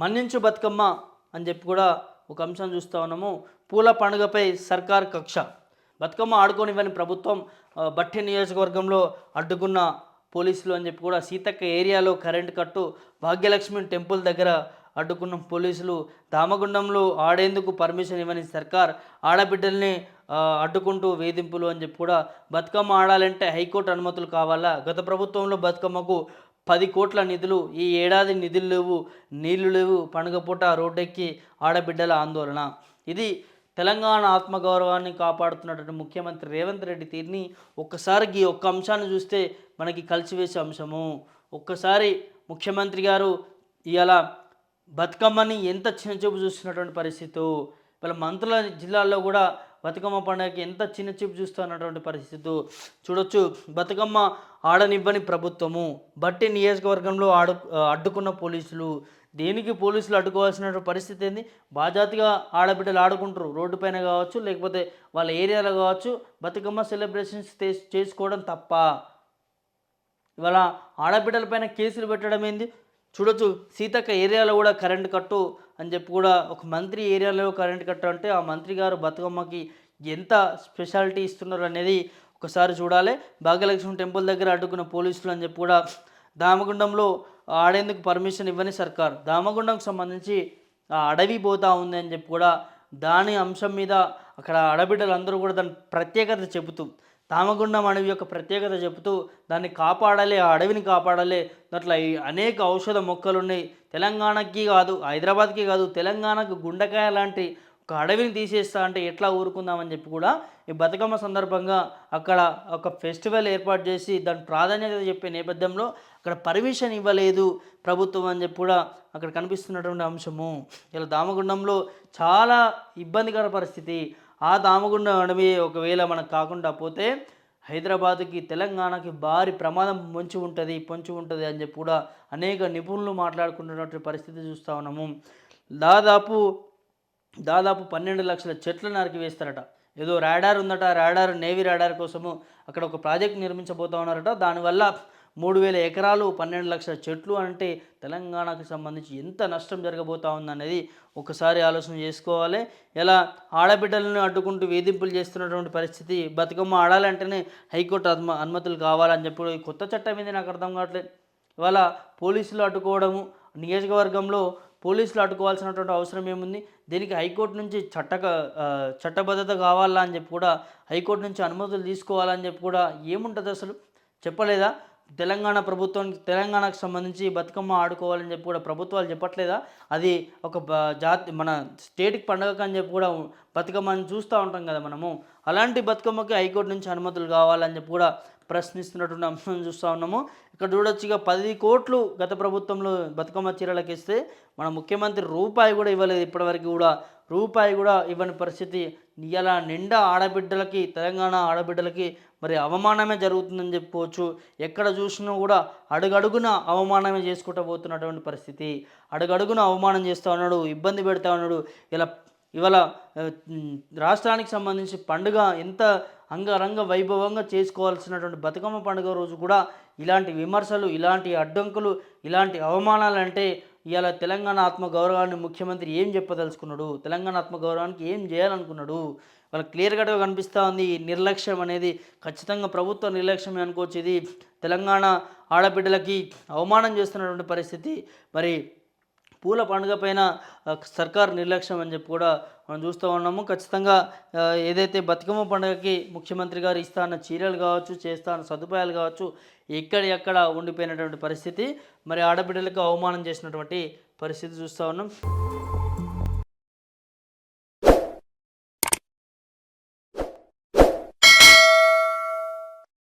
మన్నించు బతుకమ్మ అని చెప్పి కూడా ఒక అంశం చూస్తూ ఉన్నాము. పూల పండుగపై సర్కార్ కక్ష. బతుకమ్మ ఆడుకోనివ్వని ప్రభుత్వం బట్టి నియోజకవర్గంలో అడ్డుకున్న పోలీసులు అని చెప్పి కూడా సీతక్క ఏరియాలో కరెంటు కట్టు, భాగ్యలక్ష్మి టెంపుల్ దగ్గర అడ్డుకున్న పోలీసులు, దామగుండంలో ఆడేందుకు పర్మిషన్ ఇవ్వని సర్కార్, ఆడబిడ్డల్ని అడ్డుకుంటూ వేధింపులు అని చెప్పి కూడా బతుకమ్మ ఆడాలంటే హైకోర్టు అనుమతులు కావాలా? గత ప్రభుత్వంలో బతుకమ్మకు 10 కోట్ల నిధులు, ఈ ఏడాది నిధులు లేవు, నీళ్లు లేవు, పండుగ పూట రోడ్డెక్కి ఆడబిడ్డల ఆందోళన. ఇది తెలంగాణ ఆత్మగౌరవాన్ని కాపాడుతున్నటువంటి ముఖ్యమంత్రి రేవంత్ రెడ్డి తీరుని ఒక్కసారి ఈ ఒక్క అంశాన్ని చూస్తే మనకి కలిసివేసే అంశము. ఒక్కసారి ముఖ్యమంత్రి గారు ఇవాళ బతుకమ్మని ఎంత చిన్నచూపు చూస్తున్నటువంటి పరిస్థితి, వాళ్ళ మంత్రుల జిల్లాల్లో కూడా బతుకమ్మ పండుగకి ఎంత చిన్న చూపు చూస్తున్నటువంటి పరిస్థితి చూడొచ్చు. బతుకమ్మ ఆడనివ్వని ప్రభుత్వము, బట్టి నియోజకవర్గంలో అడ్డుకున్న పోలీసులు. దేనికి పోలీసులు అడ్డుకోవాల్సిన పరిస్థితి ఏంది? బాజాతిగా ఆడబిడ్డలు ఆడుకుంటారు రోడ్డు పైన కావచ్చు, లేకపోతే వాళ్ళ ఏరియాలో కావచ్చు, బతుకమ్మ సెలబ్రేషన్స్ చేసుకోవడం తప్ప. ఇవాళ ఆడబిడ్డలపైన కేసులు పెట్టడం ఏంది? చూడొచ్చు, సీతక్క ఏరియాలో కూడా కరెంటు కట్టు అని చెప్పి కూడా ఒక మంత్రి ఏరియాలో కరెంటు కట్టు అంటే ఆ మంత్రి గారు బతుకమ్మకి ఎంత స్పెషాలిటీ ఇస్తున్నారు అనేది ఒకసారి చూడాలి. భాగ్యలక్ష్మి టెంపుల్ దగ్గర అడ్డుకున్న పోలీసులు అని చెప్పి కూడా దామగుండంలో ఆడేందుకు పర్మిషన్ ఇవ్వని సర్కార్, దామగుండంకు సంబంధించి ఆ అడవి పోతా ఉంది అని చెప్పి కూడా దాని అంశం మీద అక్కడ ఆడబిడ్డలందరూ కూడా దాని ప్రత్యేకత చెబుతూ, దామగుండం అడవి యొక్క ప్రత్యేకత చెబుతూ దాన్ని కాపాడాలి, ఆ అడవిని కాపాడాలి, దాంట్లో అనేక ఔషధ మొక్కలు ఉన్నాయి, తెలంగాణకి కాదు, హైదరాబాద్కి కాదు, తెలంగాణకు గుండెకాయ లాంటి ఒక అడవిని తీసేస్తా అంటే ఎట్లా ఊరుకుందామని చెప్పి కూడా ఈ బతుకమ్మ సందర్భంగా అక్కడ ఒక ఫెస్టివల్ ఏర్పాటు చేసి దాని ప్రాధాన్యత చెప్పే నేపథ్యంలో అక్కడ పర్మిషన్ ఇవ్వలేదు ప్రభుత్వం అని చెప్పి కూడా అక్కడ కనిపిస్తున్నటువంటి అంశము. ఇలా దామగుండంలో చాలా ఇబ్బందికర పరిస్థితి. ఆ దామగుండం అడవి ఒకవేళ మనకు కాకుండా పోతే హైదరాబాద్కి, తెలంగాణకి భారీ ప్రమాదం పొంచి ఉంటుంది అని చెప్పి కూడా అనేక నిపుణులు మాట్లాడుకుంటున్నటువంటి పరిస్థితి చూస్తూ ఉన్నాము. దాదాపు 12 లక్షల చెట్లు నరికివేస్తారట. ఏదో రాడార్ ఉందట, రాడార్ నేవీ రాడార్ కోసము అక్కడ ఒక ప్రాజెక్ట్ నిర్మించబోతా ఉన్నారట. దానివల్ల 3000 ఎకరాలు 12 లక్షల చెట్లు అంటే తెలంగాణకు సంబంధించి ఎంత నష్టం జరగబోతా ఉందనేది ఒకసారి ఆలోచన చేసుకోవాలి. ఎలా ఆడబిడ్డలను అడ్డుకుంటూ వేధింపులు చేస్తున్నటువంటి పరిస్థితి, బతుకమ్మ ఆడాలంటేనే హైకోర్టు అనుమతులు కావాలని చెప్పి కొత్త చట్టం ఏంది నాకు అర్థం కావట్లేదు. ఇవాళ పోలీసులు అడ్డుకోవడము, నియోజకవర్గంలో పోలీసులు అడ్డుకోవాల్సినటువంటి అవసరం ఏముంది? దీనికి హైకోర్టు నుంచి చట్టబద్ధత కావాలా అని చెప్పి కూడా, హైకోర్టు నుంచి అనుమతులు తీసుకోవాలని చెప్పి కూడా ఏముంటుంది అసలు? చెప్పలేదా? తెలంగాణ ప్రభుత్వానికి, తెలంగాణకు సంబంధించి బతుకమ్మ ఆడుకోవాలని చెప్పి కూడా ప్రభుత్వాలు చెప్పట్లేదా? అది ఒక మన స్టేట్కి పండగ అని చెప్పి కూడా బతుకమ్మని చూస్తూ ఉంటాం కదా మనము. అలాంటి బతుకమ్మకి హైకోర్టు నుంచి అనుమతులు కావాలని చెప్పి కూడా ప్రశ్నిస్తున్నటువంటి అంశం చూస్తూ ఉన్నాము. ఇక్కడ చూడొచ్చు, ఇక 10 కోట్లు గత ప్రభుత్వంలో బతుకమ్మ చీరలకు ఇస్తే మన ముఖ్యమంత్రి రూపాయి కూడా ఇవ్వలేదు. ఇప్పటివరకు కూడా రూపాయి కూడా ఇవ్వని పరిస్థితి. ఇలా నిండా ఆడబిడ్డలకి, తెలంగాణ ఆడబిడ్డలకి మరి అవమానమే జరుగుతుందని చెప్పుకోవచ్చు. ఎక్కడ చూసినా కూడా అడుగడుగున అవమానమే చేసుకుంటూ పోతున్నటువంటి పరిస్థితి. అడుగడుగున అవమానం చేస్తూ ఉన్నాడు, ఇబ్బంది పెడతా ఉన్నాడు. ఇవాళ రాష్ట్రానికి సంబంధించి పండుగ ఎంత అంగరంగ వైభవంగా చేసుకోవాల్సినటువంటి బతుకమ్మ పండుగ రోజు కూడా ఇలాంటి విమర్శలు, ఇలాంటి అడ్డంకులు, ఇలాంటి అవమానాలు అంటే ఇవాళ తెలంగాణ ఆత్మగౌరవాన్ని ముఖ్యమంత్రి ఏం చెప్పదలుచుకున్నాడు? తెలంగాణ ఆత్మగౌరవానికి ఏం చేయాలనుకున్నాడు? వాళ్ళకి క్లియర్ కట్గా కనిపిస్తూ ఉంది. ఈ నిర్లక్ష్యం అనేది ఖచ్చితంగా ప్రభుత్వ నిర్లక్ష్యమే అనుకోవచ్చు. ఇది తెలంగాణ ఆడబిడ్డలకి అవమానం చేస్తున్నటువంటి పరిస్థితి. మరి పూల పండుగ పైన సర్కార్ నిర్లక్ష్యం అని చెప్పి కూడా మనం చూస్తూ ఉన్నాము. ఖచ్చితంగా ఏదైతే బతుకమ్మ పండుగకి ముఖ్యమంత్రి గారు ఇస్తా అన్న చీరలు కావచ్చు, చేస్తా అన్న సదుపాయాలు కావచ్చు, ఎక్కడ ఉండిపోయినటువంటి పరిస్థితి. మరి ఆడబిడ్డలకు అవమానం చేసినటువంటి పరిస్థితి చూస్తూ ఉన్నాం.